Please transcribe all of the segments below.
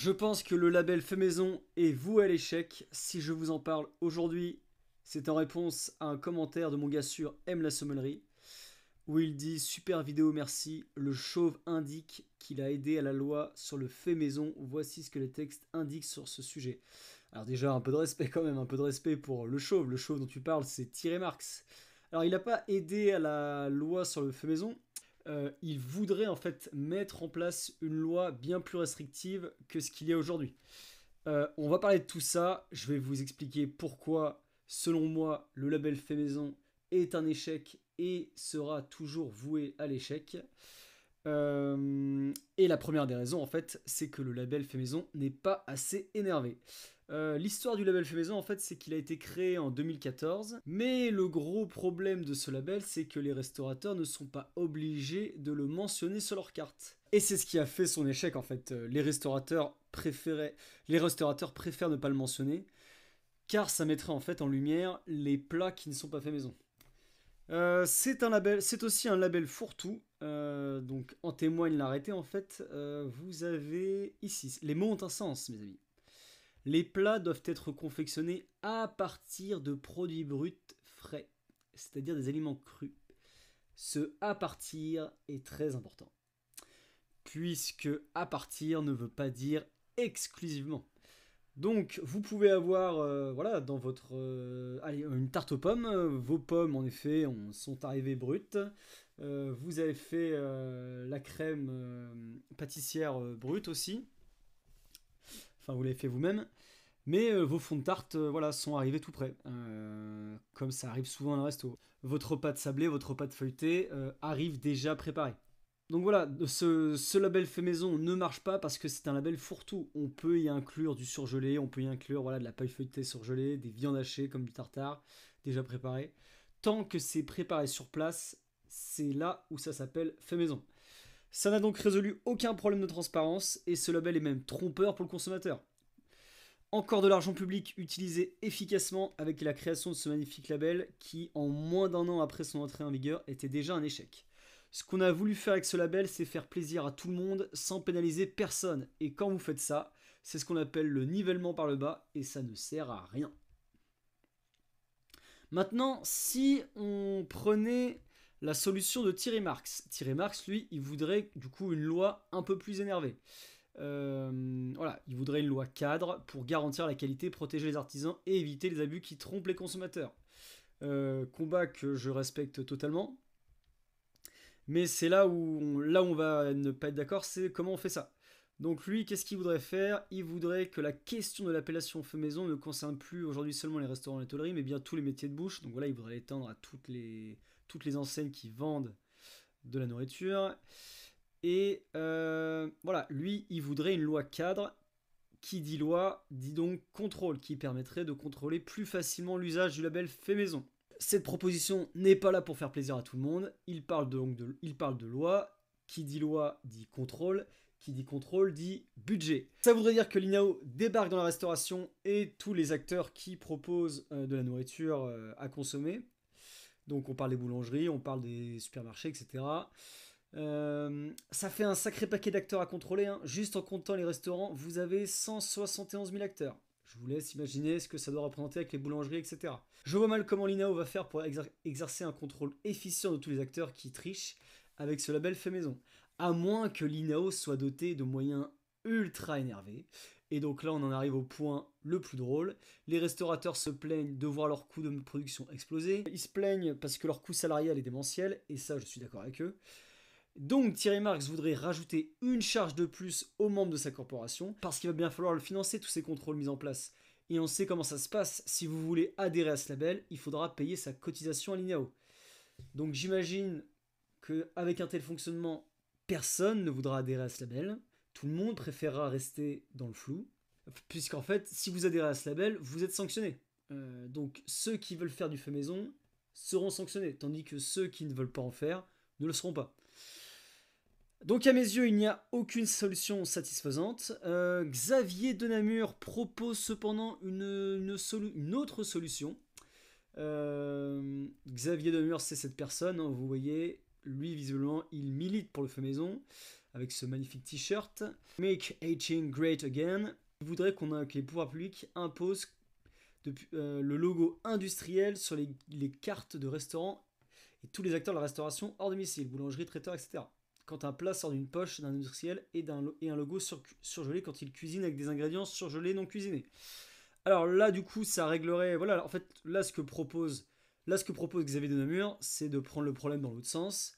Je pense que le label fait maison est voué à l'échec. Si je vous en parle aujourd'hui, c'est en réponse à un commentaire de mon gars sur Aime la sommellerie, où il dit super vidéo merci, le chauve indique qu'il a aidé à la loi sur le fait maison. Voici ce que les textes indiquent sur ce sujet. Alors déjà un peu de respect quand même, un peu de respect pour le chauve. Le chauve dont tu parles, c'est Thierry Marx. Alors il n'a pas aidé à la loi sur le fait maison. Il voudrait en fait mettre en place une loi bien plus restrictive que ce qu'il y a aujourd'hui. On va parler de tout ça, je vais vous expliquer pourquoi, selon moi, le label fait maison est un échec et sera toujours voué à l'échec. Et la première des raisons, en fait, c'est que le label fait maison n'est pas assez énervé. L'histoire du label fait maison, en fait, c'est qu'il a été créé en 2014, mais le gros problème de ce label, c'est que les restaurateurs ne sont pas obligés de le mentionner sur leur carte. Et c'est ce qui a fait son échec, en fait. Les restaurateurs préfèrent ne pas le mentionner, car ça mettrait en fait en lumière les plats qui ne sont pas faits maison. C'est aussi un label fourre-tout. Donc en témoigne l'arrêté en fait. Vous avez ici, les mots ont un sens, mes amis. Les plats doivent être confectionnés à partir de produits bruts frais, c'est-à-dire des aliments crus. Ce à partir est très important, puisque à partir ne veut pas dire exclusivement. Donc, vous pouvez avoir, voilà, dans votre, allez, une tarte aux pommes. Vos pommes, en effet, sont arrivées brutes. Vous avez fait la crème pâtissière brute aussi. Enfin, vous l'avez fait vous-même. Mais vos fonds de tarte, voilà, sont arrivés tout prêts. Comme ça arrive souvent dans le resto. Votre repas de sablé, votre repas de feuilleté arrive déjà préparé. Donc voilà, ce label fait maison ne marche pas parce que c'est un label fourre-tout. On peut y inclure du surgelé, on peut y inclure voilà, de la paille feuilletée surgelée, des viandes hachées comme du tartare, déjà préparé. Tant que c'est préparé sur place, c'est là où ça s'appelle fait maison. Ça n'a donc résolu aucun problème de transparence et ce label est même trompeur pour le consommateur. Encore de l'argent public utilisé efficacement avec la création de ce magnifique label qui, en moins d'un an après son entrée en vigueur, était déjà un échec. Ce qu'on a voulu faire avec ce label, c'est faire plaisir à tout le monde sans pénaliser personne. Et quand vous faites ça, c'est ce qu'on appelle le nivellement par le bas et ça ne sert à rien. Maintenant, si on prenait la solution de Thierry Marx, lui, il voudrait du coup une loi un peu plus énervée. Voilà, il voudrait une loi cadre pour garantir la qualité, protéger les artisans et éviter les abus qui trompent les consommateurs. Combat que je respecte totalement. Mais c'est là où on va ne pas être d'accord, c'est comment on fait ça. Donc lui, qu'est-ce qu'il voudrait faire? Il voudrait que la question de l'appellation fait maison ne concerne plus aujourd'hui seulement les restaurants et les tôleries, mais bien tous les métiers de bouche. Donc voilà, il voudrait l'étendre à toutes les enseignes qui vendent de la nourriture. Et voilà, lui, il voudrait une loi cadre. Qui dit loi, dit donc contrôle, qui permettrait de contrôler plus facilement l'usage du label fait maison. Cette proposition n'est pas là pour faire plaisir à tout le monde. Il parle de loi. Qui dit loi dit contrôle. Qui dit contrôle dit budget. Ça voudrait dire que l'INAO débarque dans la restauration et tous les acteurs qui proposent de la nourriture à consommer. Donc on parle des boulangeries, on parle des supermarchés, etc. Ça fait un sacré paquet d'acteurs à contrôler. Hein. Juste en comptant les restaurants, vous avez 171 000 acteurs. Je vous laisse imaginer ce que ça doit représenter avec les boulangeries, etc. Je vois mal comment l'INAO va faire pour exercer un contrôle efficient de tous les acteurs qui trichent avec ce label fait maison. À moins que l'INAO soit doté de moyens ultra énervés. Et donc là, on en arrive au point le plus drôle. Les restaurateurs se plaignent de voir leur coût de production exploser. Ils se plaignent parce que leur coût salarial est démentiel. Et ça, je suis d'accord avec eux. Donc Thierry Marx voudrait rajouter une charge de plus aux membres de sa corporation, parce qu'il va bien falloir le financer, tous ces contrôles mis en place. Et on sait comment ça se passe, si vous voulez adhérer à ce label, il faudra payer sa cotisation à l'INAO. Donc j'imagine qu'avec un tel fonctionnement, personne ne voudra adhérer à ce label, tout le monde préférera rester dans le flou, puisqu'en fait, si vous adhérez à ce label, vous êtes sanctionné. Donc ceux qui veulent faire du fait maison seront sanctionnés, tandis que ceux qui ne veulent pas en faire ne le seront pas. Donc à mes yeux, il n'y a aucune solution satisfaisante. Xavier de Namur propose cependant une autre solution. Xavier de Namur, c'est cette personne, hein, vous voyez, lui visiblement, il milite pour le fait maison. avec ce magnifique t-shirt. Make Aging Great Again. Il voudrait que les pouvoirs publics imposent le logo industriel sur les cartes de restaurants et tous les acteurs de la restauration hors domicile, boulangerie, traiteur, etc. Quand un plat sort d'une poche d'un industriel et un logo surgelé quand il cuisine avec des ingrédients surgelés non cuisinés. Alors là, du coup, ça réglerait... Voilà, en fait, là, ce que propose Xavier de Namur, c'est de prendre le problème dans l'autre sens.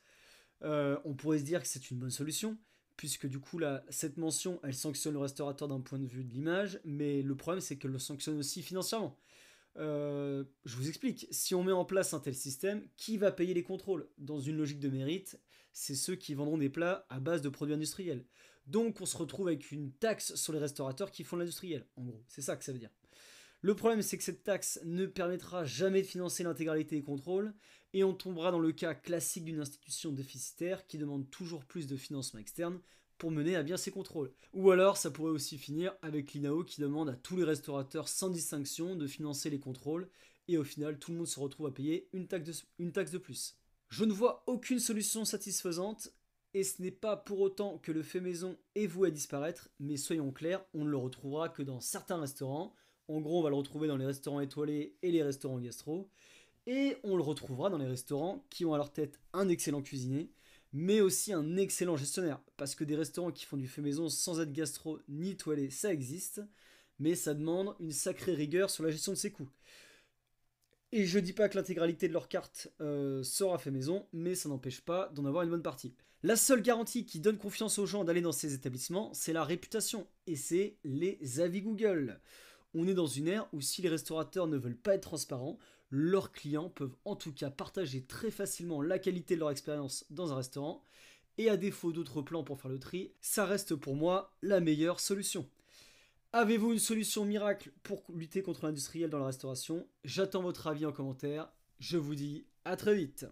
On pourrait se dire que c'est une bonne solution, puisque du coup, cette mention, elle sanctionne le restaurateur d'un point de vue de l'image, mais le problème, c'est qu'elle le sanctionne aussi financièrement. Je vous explique, si on met en place un tel système, qui va payer les contrôles? Dans une logique de mérite, c'est ceux qui vendront des plats à base de produits industriels. Donc on se retrouve avec une taxe sur les restaurateurs qui font l'industriel, en gros, c'est ça que ça veut dire. Le problème, c'est que cette taxe ne permettra jamais de financer l'intégralité des contrôles, et on tombera dans le cas classique d'une institution déficitaire qui demande toujours plus de financement externe pour mener à bien ses contrôles. Ou alors, ça pourrait aussi finir avec l'INAO qui demande à tous les restaurateurs sans distinction de financer les contrôles, et au final, tout le monde se retrouve à payer une taxe de plus. Je ne vois aucune solution satisfaisante, et ce n'est pas pour autant que le fait maison est voué à disparaître, mais soyons clairs, on ne le retrouvera que dans certains restaurants. En gros, on va le retrouver dans les restaurants étoilés et les restaurants gastro. Et on le retrouvera dans les restaurants qui ont à leur tête un excellent cuisinier, mais aussi un excellent gestionnaire. Parce que des restaurants qui font du fait maison sans être gastro ni étoilé, ça existe, mais ça demande une sacrée rigueur sur la gestion de ses coûts. Et je dis pas que l'intégralité de leur carte sera fait maison, mais ça n'empêche pas d'en avoir une bonne partie. La seule garantie qui donne confiance aux gens d'aller dans ces établissements, c'est la réputation, et c'est les avis Google. On est dans une ère où si les restaurateurs ne veulent pas être transparents, leurs clients peuvent en tout cas partager très facilement la qualité de leur expérience dans un restaurant, et à défaut d'autres plans pour faire le tri, ça reste pour moi la meilleure solution. Avez-vous une solution miracle pour lutter contre l'industriel dans la restauration? J'attends votre avis en commentaire. Je vous dis à très vite.